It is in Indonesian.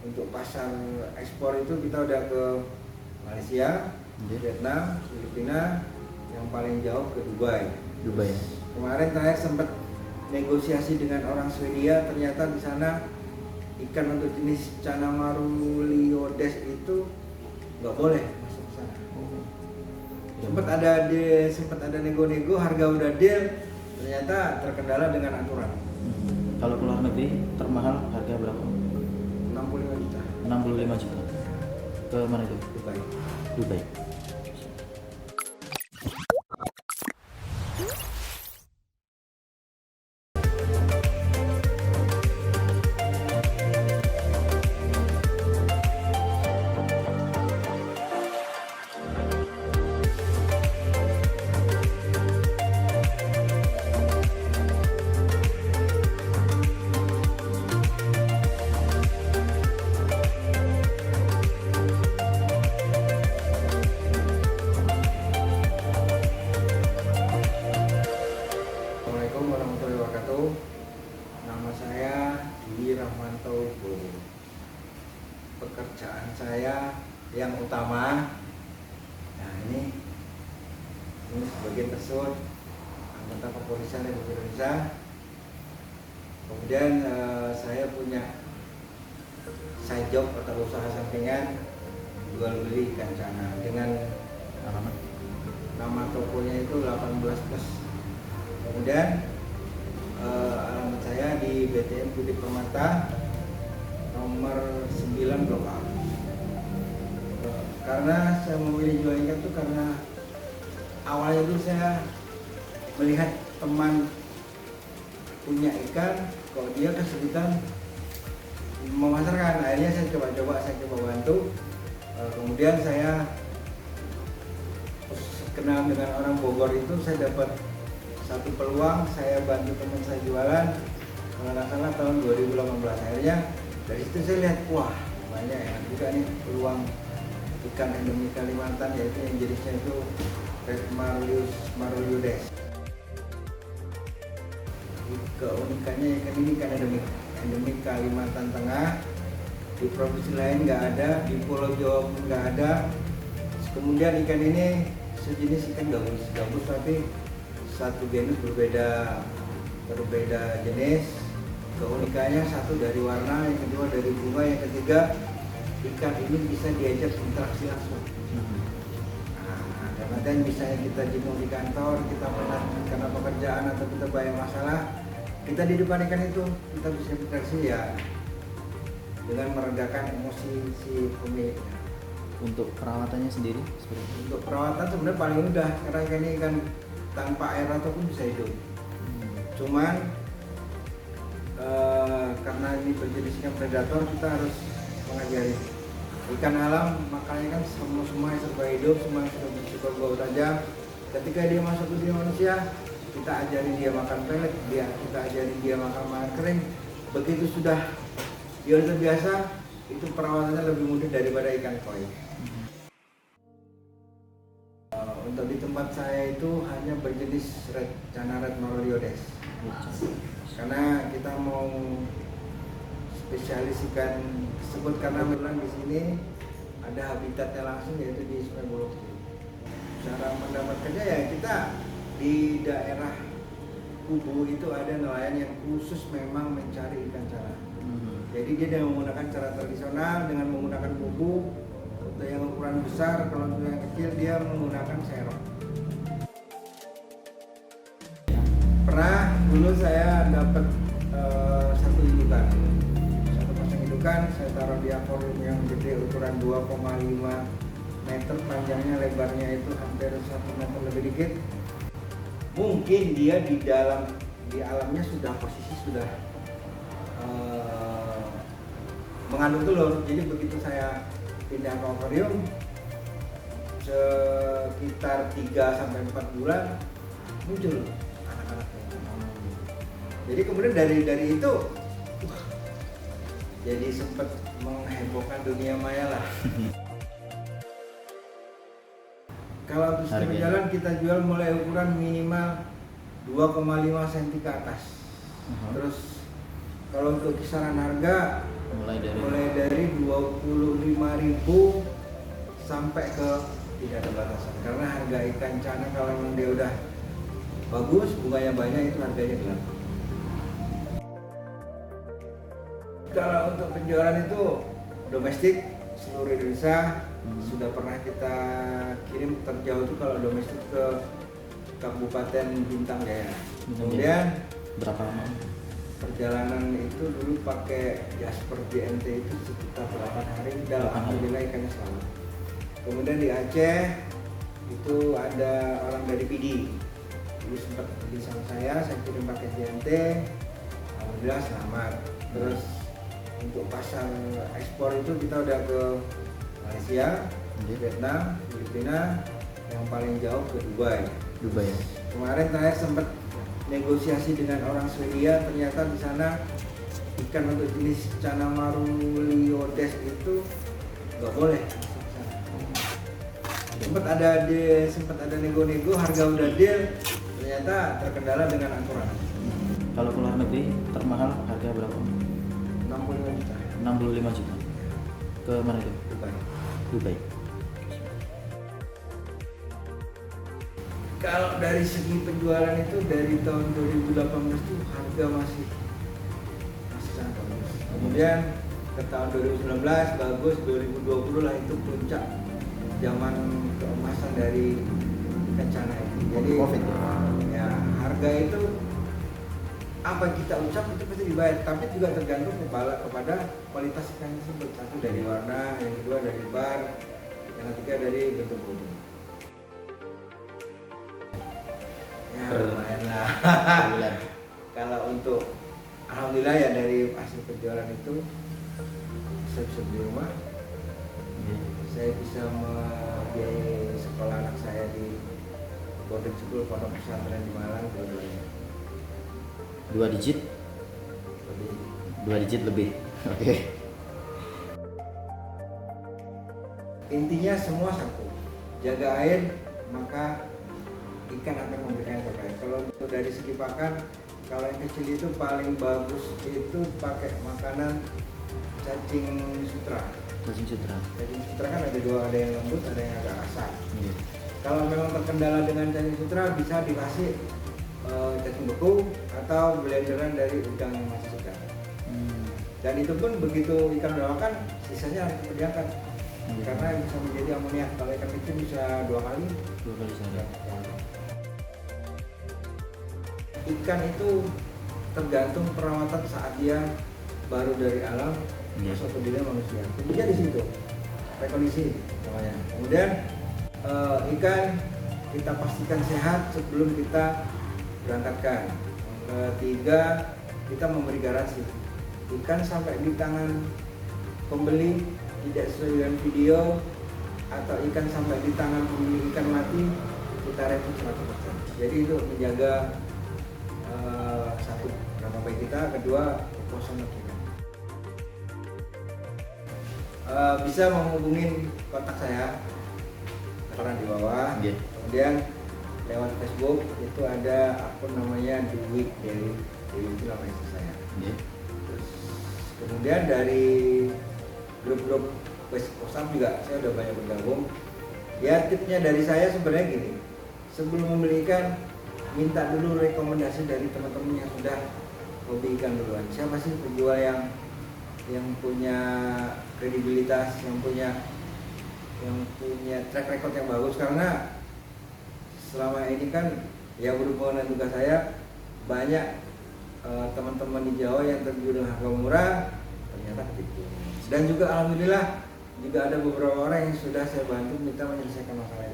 Untuk pasar ekspor itu kita udah ke Malaysia, Vietnam, Filipina, yang paling jauh ke Dubai. Dubai ya. Kemarin terakhir sempat negosiasi dengan orang Swedia, ternyata di sana ikan untuk jenis Channa maruliodes itu nggak boleh masuk ke sana. Sempat ada nego-nego, harga udah deal, ternyata terkendala dengan aturan. Kalau ke luar negeri termahal harga berapa? 65 juta. 65 juta. Ke mana itu? Dubai. Dubai. Assalamualaikum warahmatullahi wabarakatuh. Nama saya Dwi Rahmanto Wibowo. Pekerjaan saya yang utama, nah ini sebagai tersebut anggota kepolisian Republik Indonesia. Kemudian saya punya side job atau usaha sampingan jual beli ikan Channa dengan Alamat? nama tokonya itu 18 plus. Kemudian alamat saya di BTN Budi Permata nomor 9 Blok A. Karena saya memilih jual ikan itu karena awalnya itu saya melihat teman punya ikan, kok dia kesulitan memasarkan. Akhirnya saya coba bantu. Kemudian saya kenal dengan orang Bogor itu, saya dapat satu peluang, saya bantu teman saya jualan, kalau nggak salah tahun 2018. Akhirnya dari situ saya lihat, wah banyak enak juga nih peluang ikan endemik Kalimantan, yaitu yang jenisnya itu Red maruliodes. Keunikannya ikan ini kan endemik Kalimantan Tengah, di provinsi lain nggak ada, di Pulau Jawa pun nggak ada. Kemudian ikan ini sejenis ikan gabus tapi satu genus berbeda jenis. Keunikannya satu dari warna, yang kedua dari bunga, yang ketiga ikan ini bisa diajak interaksi langsung. Nah, kadang-kadang misalnya kita jenuh di kantor, kita penat karena pekerjaan atau kita banyak masalah, kita di depan ikan itu kita bisa interaksi ya, dengan meredakan emosi si pemiliknya. Untuk perawatannya sendiri seperti itu? Untuk perawatan sebenarnya paling mudah, karena ikan ini kan tanpa air ataupun bisa hidup. Cuman karena ini berjenis ikan predator, kita harus mengajari ikan alam, makanya kan semua serba hidup, semua serba bau tajam. Ketika dia masuk ke dunia manusia, kita ajari dia makan pelet, kita ajari dia makan kering. Begitu sudah dia terbiasa, itu perawatannya lebih mudah daripada ikan koi. Untuk di tempat saya itu hanya berjenis Channa Red maruliodes, karena kita mau spesialis ikan tersebut karena memang di sini ada habitatnya langsung, yaitu di Sungai Bolok. Cara mendapatkannya ya kita di daerah Kubu itu ada nelayan yang khusus memang mencari ikan Channa. Jadi dia dengan menggunakan cara tradisional dengan menggunakan bubu. Untuk yang ukuran besar, kalau untuk yang kecil dia menggunakan serong. Pernah dulu saya dapat satu pasang indukan, saya taruh di akuarium yang gede ukuran 2,5 meter, panjangnya lebarnya itu hampir 1 meter lebih dikit. Mungkin dia di alamnya posisi sudah mengandung telur. Jadi begitu saya pindah ke akuarium sekitar 3-4 bulan muncul anak-anaknya. Jadi kemudian dari itu jadi sempat menghebohkan dunia maya lah. Kalau untuk sistem jalan kita jual mulai ukuran minimal 2,5 cm ke atas. Terus kalau untuk kisaran harga mulai dari 25.000 sampai ke tidak ada batasan, karena harga ikan cana kalau memang dia udah bagus, bunganya banyak, itu harganya gelap. Kalau untuk penjualan itu domestik seluruh Indonesia, sudah pernah kita kirim terjauh itu kalau domestik ke Kabupaten Bintang Jaya. Kemudian Berapa lama? perjalanan itu dulu pakai Jasper JNT itu sekitar 8 hari, dan 8 hari. alhamdulillah ikannya selamat. Kemudian di Aceh itu ada orang dari PD, dulu sempat beli sama saya kirim pakai JNT, alhamdulillah selamat. Terus untuk pasar ekspor itu kita udah ke Malaysia, Vietnam, Filipina, yang paling jauh ke Dubai. Dubai ya? Kemarin saya sempat negosiasi dengan orang Swedia, ternyata di sana ikan untuk jenis Cana maruliodes itu nggak boleh. Sempat ada nego-nego, harga udah deal, ternyata terkendala dengan aturan. Kalau ke luar negeri termahal harga berapa? 65 juta. 65 juta. Ke mana itu? Dubai. Dubai. Kalau dari segi penjualan itu dari tahun 2018 itu harga masih sangat bagus. Kemudian ke tahun 2019 bagus, 2020 lah itu puncak zaman keemasan dari ikan cana ini. Jadi Covid ya harga itu apa yang kita ucap itu pasti dibayar, tapi juga tergantung kepada kualitas ikan tersebut. Satu dari warna, yang kedua dari bar, yang ketiga dari bentuk bodi. Ya lumayan lah. Bulan. Kalau untuk alhamdulillah ya dari hasil penjualan itu saya bisa beli rumah, saya bisa membiayai sekolah anak saya di boarding school pondok pesantren di Malang, dua-duanya. 2 digit? Jadi 2 digit lebih. Oke. intinya semua satu, jaga air maka ikan akan memberikan yang terbaik. Kalau untuk dari segi pakan, kalau yang kecil itu paling bagus itu pakai makanan cacing sutra. Cacing sutra. Cacing sutra kan ada dua, ada yang lembut, ada yang agak kasar. Iya. Kalau memang terkendala dengan cacing sutra, bisa dikasih cacing beku atau blenderan dari udang yang masih segar. Dan itu pun begitu ikan udah makan, sisanya harus diangkat. Karena bisa menjadi amonia. Kalau ikan kecil bisa 2 kali. 2 kali sehari. Ikan itu tergantung perawatan saat dia baru dari alam masuk ke dunia manusia. Kuncinya di situ, rekondisi namanya. Kemudian ikan kita pastikan sehat sebelum kita berangkatkan. Yang ketiga, kita memberi garansi. Ikan sampai di tangan pembeli tidak sesuai dengan video, atau ikan sampai di tangan pembeli ikan mati, kita refund 100%. Jadi itu menjaga satu, nama baik kita, kedua kepuasan kita. Bisa menghubungin kontak saya karena di bawah. Iya. Kemudian lewat Facebook itu ada akun namanya Dewi itu nama istri saya. Iya. Terus kemudian dari grup-grup WhatsApp juga saya udah banyak bergabung. Ya tipnya dari saya sebenarnya gini, sebelum membeli ikan minta dulu rekomendasi dari teman-teman yang sudah hobi ikan duluan. Siapa sih penjual yang punya kredibilitas, yang punya track record yang bagus. Karena selama ini kan ya berhubungan dengan tugas saya, banyak teman-teman di Jawa yang terjun harga murah ternyata ketipu. Dan juga alhamdulillah juga ada beberapa orang yang sudah saya bantu minta menyelesaikan masalah